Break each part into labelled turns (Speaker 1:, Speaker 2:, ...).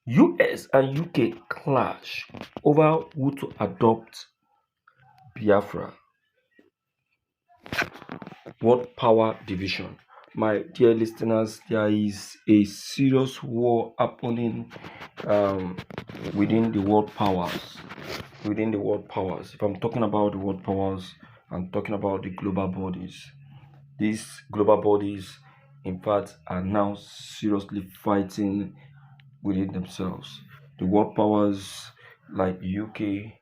Speaker 1: US and UK clash over who to adopt Biafra. World power division. My dear listeners, there is a serious war happening um, within the world powers. Within the world powers. If I'm talking about the world powers, I'm talking about the global bodies. These global bodies, in fact, are now seriously fighting within themselves. The world powers like UK,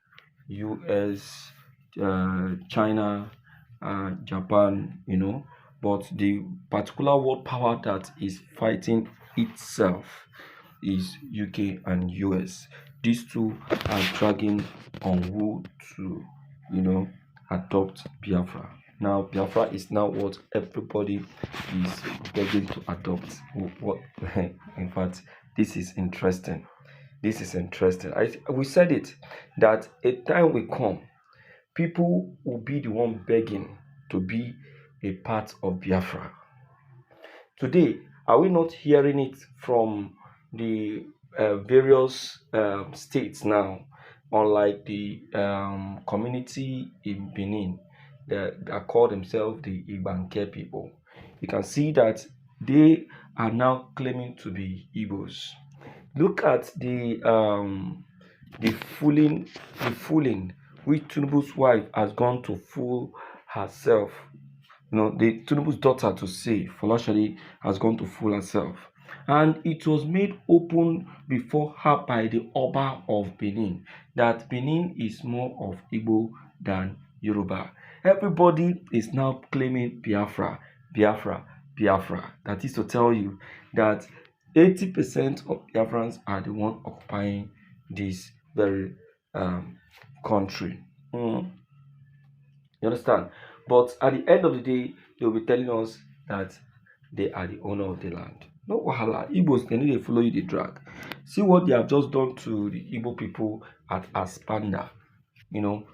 Speaker 1: US, China, Japan, but the particular world power that is fighting itself is UK and US. These two are dragging on who to, adopt Biafra. Now, Biafra is now what everybody is begging to adopt. What, in fact, this is interesting. This is interesting. We said it that a time will come, people will be the one begging to be a part of Biafra. Today, are we not hearing it from the various states now, unlike the community in Benin that call themselves the Ibanke people? You can see that they are now claiming to be Igbos. Look at the fooling which Tinubu's wife has gone to fool herself. The Tinubu's daughter to say, Folashade, has gone to fool herself. And it was made open before her by the Oba of Benin that Benin is more of Igbo than Yoruba. Everybody is now claiming Biafra, Biafra, Biafra. That is to tell you that 80% of Biafrans are the one occupying this very um, country. You understand? But at the end of the day, they will be telling us that they are the owner of the land. No wahala. Igbos, they need to follow you the drag. See what they have just done to the Igbo people at Aspanda.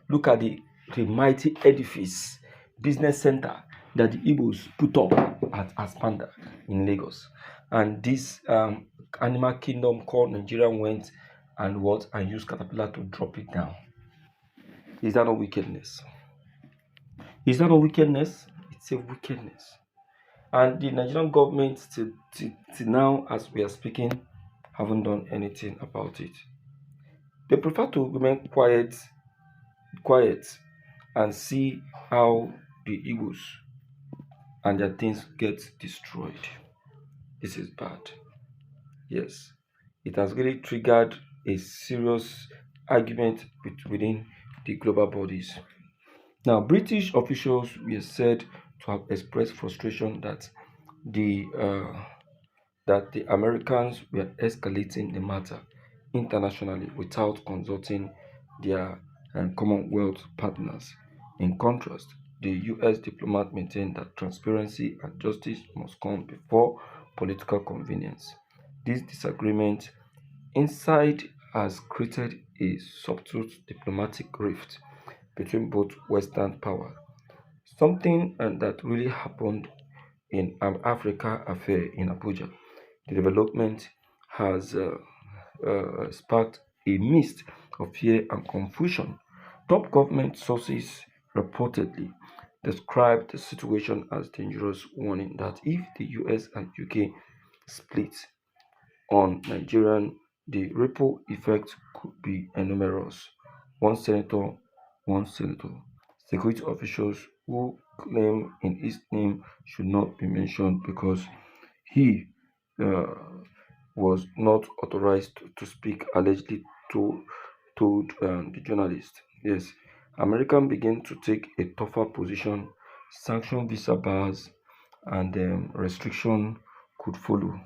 Speaker 1: Look at the mighty edifice, business center that the Igbos put up at Aspanda in Lagos. And this animal kingdom called Nigeria went and used caterpillar to drop it down. Is that not wickedness? Is that a wickedness? It's a wickedness. And the Nigerian government, till now, as we are speaking, haven't done anything about it. They prefer to remain quiet, and see how the Igbos and their things get destroyed. This is bad. Yes, it has really triggered a serious argument within the global bodies. Now, British officials were said to have expressed frustration the uh, that the Americans were escalating the matter internationally without consulting their Commonwealth partners. In contrast, the US diplomat maintained that transparency and justice must come before political convenience. This disagreement inside has created a subtle diplomatic rift between both Western powers, something that really happened in Africa affair in Abuja. The development has sparked a mist of fear and confusion. Top government sources reportedly described the situation as dangerous, warning that if the US and UK split on Nigerian, the ripple effect could be enormous. One senator, one senator, security officials who claim in his name should not be mentioned because he uh, was not authorized to speak, allegedly told the journalist. Yes, American began to take a tougher position. Sanction visa bars and restriction could follow.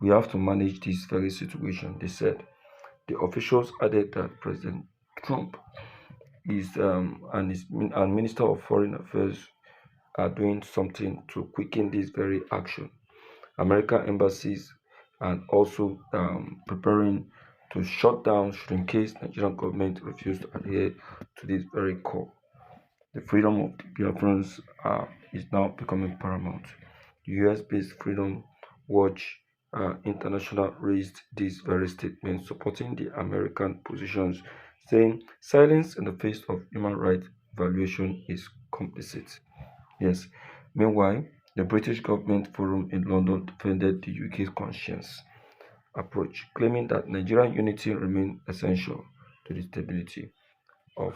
Speaker 1: We have to manage this very situation, they said. The officials added that President Trump and Minister of Foreign Affairs are doing something to quicken this very action. American embassies and also preparing to shut down should in case Nigerian government refuse to adhere to this very call. The freedom of the Biafrans is now becoming paramount. The US-based Freedom Watch International raised this very statement supporting the American positions, saying silence in the face of human rights violation is complicit. Yes. Meanwhile, the British government forum in London defended the UK's conscience approach, claiming that Nigerian unity remained essential to the stability of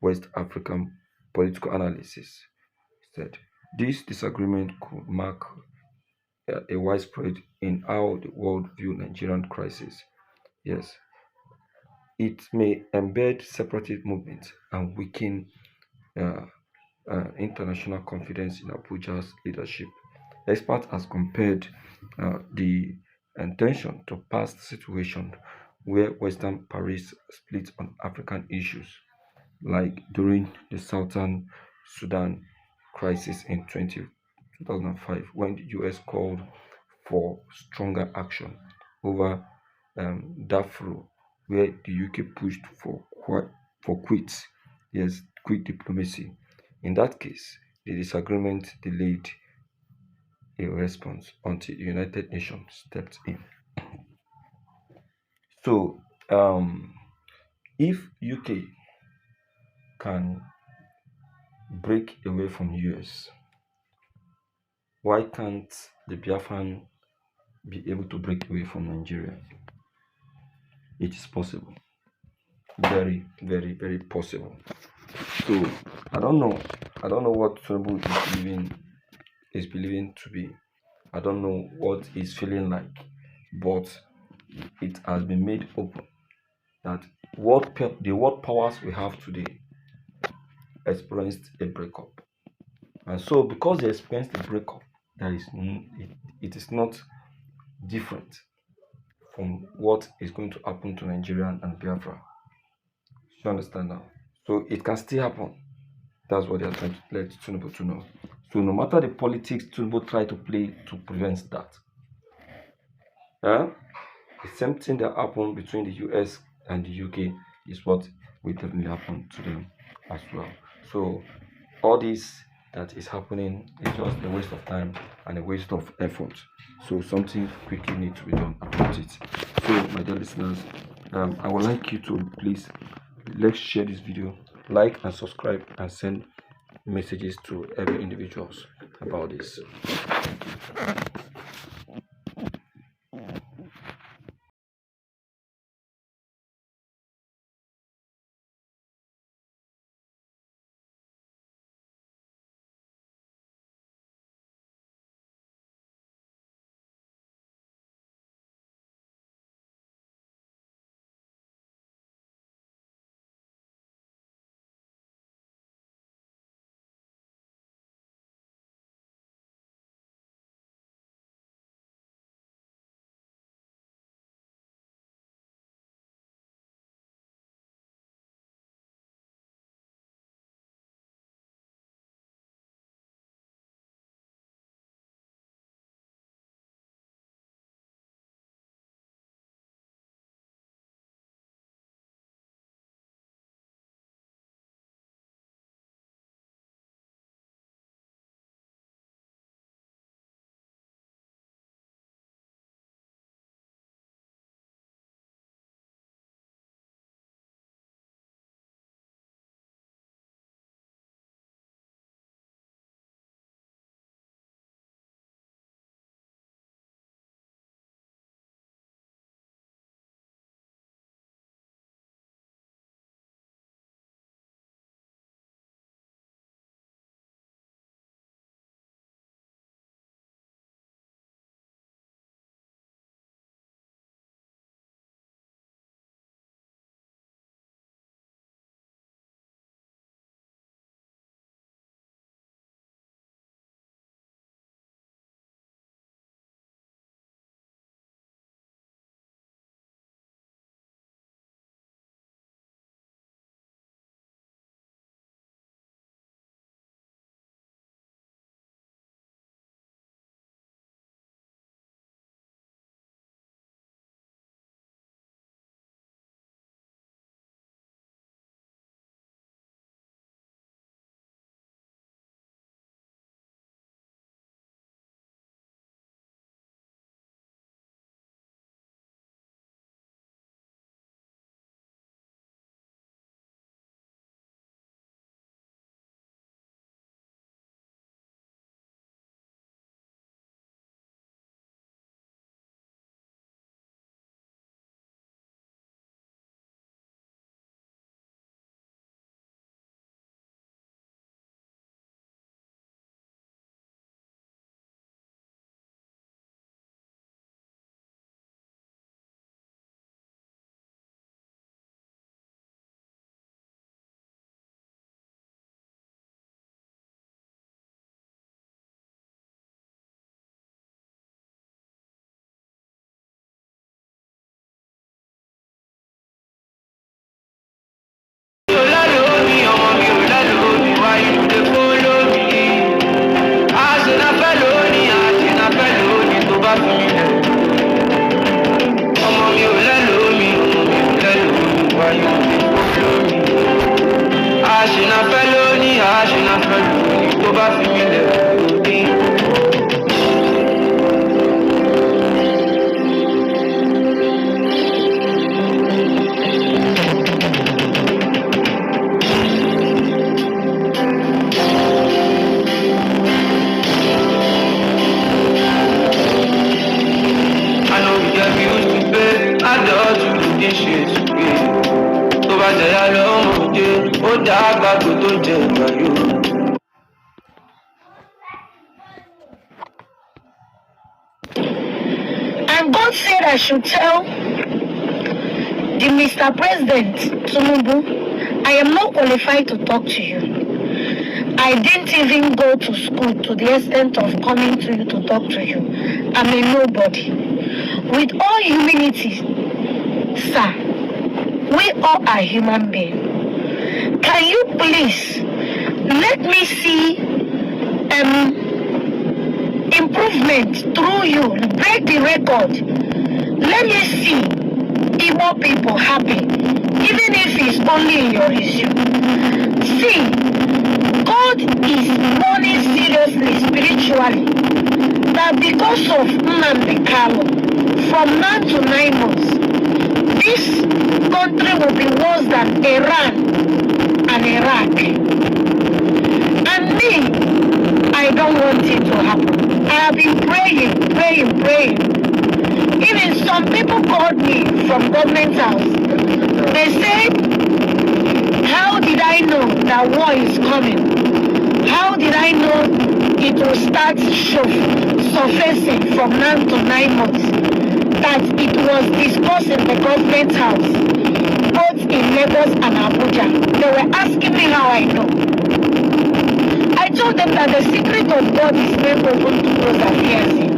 Speaker 1: West African political analysis. Said this disagreement could mark a widespread in how the world view Nigerian crisis. Yes, it may embed separatist movements and weaken uh, international confidence in Abuja's leadership. Experts has compared the intention to past situation where Western Paris split on African issues, like during the Southern Sudan crisis in 2005, when the US called for stronger action over Darfur, where the UK pushed for quits, yes, quit diplomacy. In that case, the disagreement delayed a response until the United Nations stepped in. So, if UK can break away from US, why can't the Biafran be able to break away from Nigeria? It is possible. Very, very, very possible. So I don't know. I don't know what Tinubu is believing to be. I don't know what he's feeling like, but it has been made open that the world powers we have today experienced a breakup, and so because they experienced a breakup, it is not different from what is going to happen to Nigeria and Biafra. You understand now? So it can still happen. That's what they are trying to let Tinubu to know. So no matter the politics Tinubu try to play to prevent that, eh, the same thing that happened between the US and the UK is what will definitely happen to them as well. So all this that is happening is just a waste of time and a waste of effort. So something quickly needs to be done about it. So my dear listeners, I would like you to please let's share this video, like and subscribe, and send messages to every individuals about this. kí n ṣe ètùgbé. Tó bá jẹ̀yà lọ́mọdé, ó dá àgbàgbé tó jẹ ìgbàyò.
Speaker 2: And God said I should tell the Mr. President Tinubu, I am not qualified to talk to you. I didn't even go to school to the extent of coming to you to talk to you. I'm a nobody. With all humility, sir, we all are human beings. Can you please let me see improvement through you? Break the record. Let me see Igbo people happy, even if it's only in your resume. See, God is warning seriously, spiritually, that because of Nnamdi Kanu, from now to 9 months, this country will be worse than Iran and Iraq. And me, I don't want it to happen. I have been praying. Even some people called me from government house. They said, how did I know that war is coming? How did I know it will start surfacing from now to 9 months? That it was discussed in the government house, both in Lagos and Abuja. They were asking me how I know. I told them that the secret of God is made open to those that fear Him.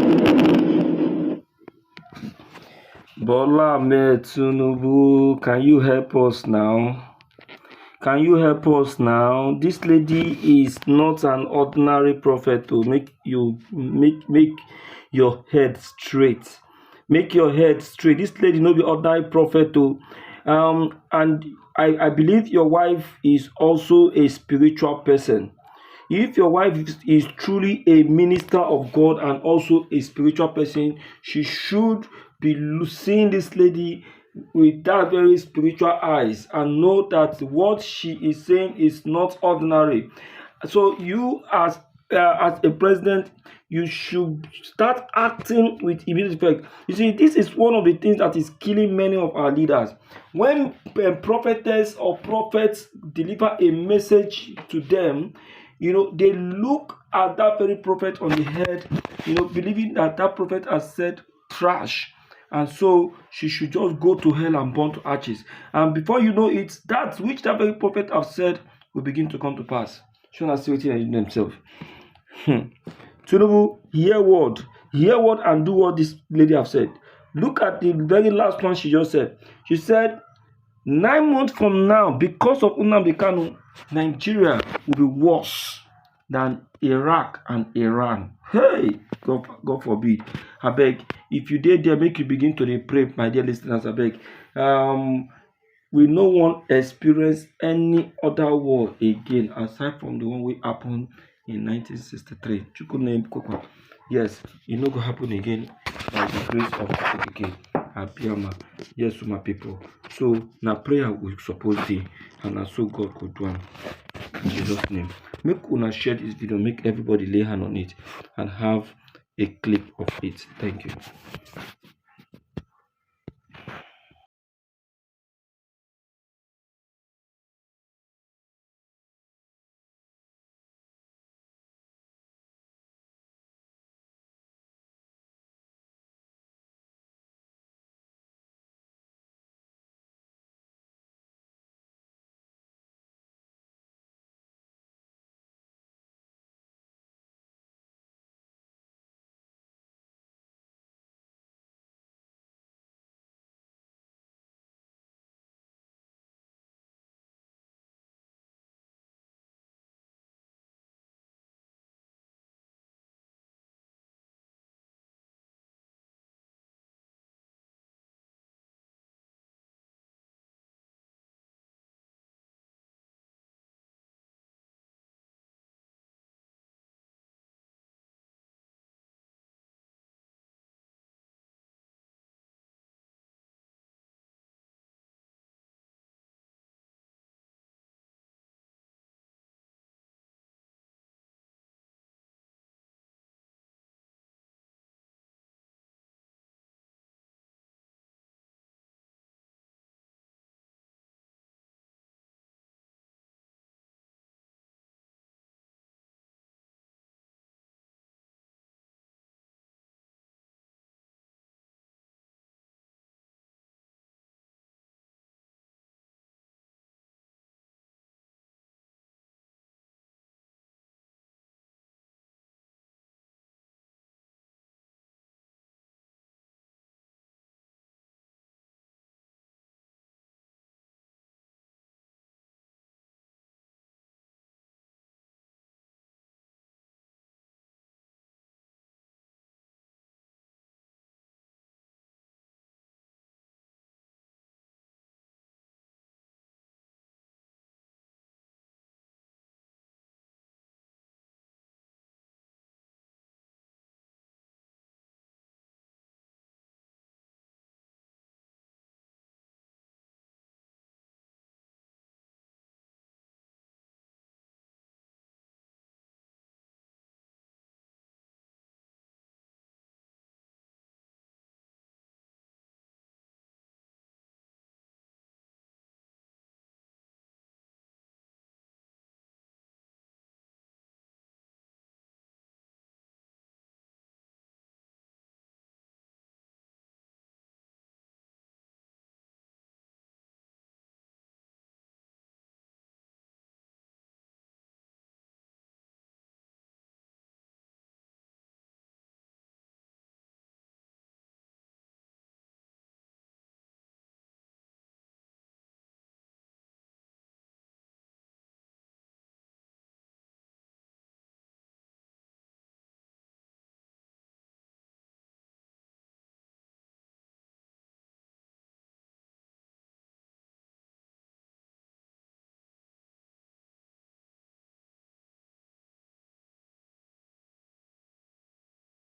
Speaker 1: Bola Ahmed Tinubu, can you help us now? Can you help us now? This lady is not an ordinary prophet to make your head straight. Make your head straight. This lady no be ordinary prophet to and I believe your wife is also a spiritual person. If your wife is truly a minister of God and also a spiritual person, she should be seeing this lady with that very spiritual eyes and know that what she is saying is not ordinary. So you as a president, you should start acting with immediate effect. You see, this is one of the things that is killing many of our leaders. When prophetess or prophets deliver a message to them, they look at that very prophet on the head, believing that that prophet has said trash. And so she should just go to hell and burn to ashes. And before you know it, that which that very prophet have said will begin to come to pass. She will see what they themselves. Tinubu, hear word and do what this lady have said. Look at the very last one she just said. She said, 9 months from now, because of Nnamdi Kanu, Nigeria will be worse than Iraq and Iran. Hey, God forbid. I beg, if you did there, make you begin to pray, my dear listeners. I beg. We no want to experience any other war again aside from the one we happened in 1963. Yes, it no go happen again by the grace of God again. Abiyama. Yes, my people. So now prayer we suppose be, and so God could do. In Jesus' name. Make una share this video, make everybody lay hand on it and have a clip of it. Thank you.